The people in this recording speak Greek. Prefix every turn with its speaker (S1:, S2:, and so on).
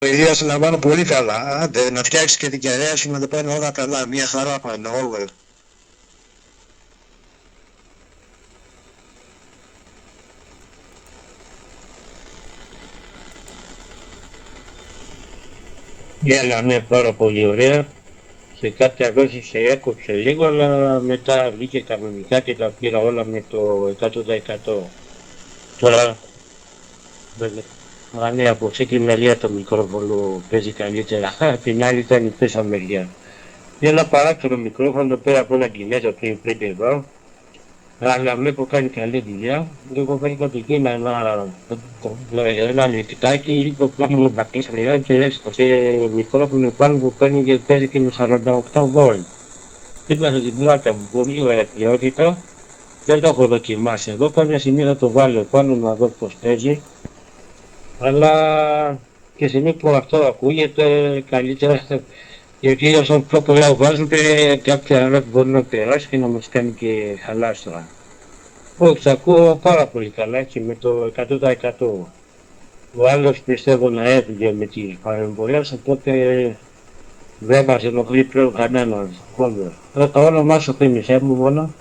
S1: Παιδιά, σε λαμβάνω πολύ καλά. Άντε, να φτιάξεις και την κεραία σου να το πάνε όλα καλά. Μια χαρά πάνε όλα. Έλα, ναι, πάρα πολύ ωραία. Σε κάτι αρρώστια σε έκοψε λίγο, αλλά μετά βγήκε κανονικά και τα πήρα όλα με το 100%. Τώρα, βέβαια, αλλά ναι, από αυτή τη μεριά το μικρόφωνο παίζει καλύτερα. Την άλλη ήταν η πέσα μεριά. Ένα παράξενο μικρόφωνο πέρα από ένα Κινέζο πριν 5 ευρώ. Αλλά βλέπω κάνει καλή δουλειά. Λίγο βρήκα το κύμα ένα νυχτάκι, λίγο πάνω μου πατήσα λίγο και έστω σε μικρόφωνο πάνω που παίρνει και παίζει και με 48 βόλ. Είπα στην πλάτα μου, πολύ ωραία ποιότητα. Δεν το έχω δοκιμάσει. Εγώ κάποια στιγμή θα το βάλω πάνω να δω πώς παίζει. Αλλά και στιγμή που αυτό ακούγεται καλύτερα, γιατί όσο πιο πολλά βάζουν κάποια άλλα μπορεί να περάσει και να μας κάνει και χαλάστρα. Όχι, σ' ακούω πάρα πολύ καλά έτσι με το 100%. Ο άλλος πιστεύω να έφυγε με τις παρεμβολές, οπότε δεν μας ενοχλεί πλέον κανένας. Το όνομά σου θύμισέ μου μόνο.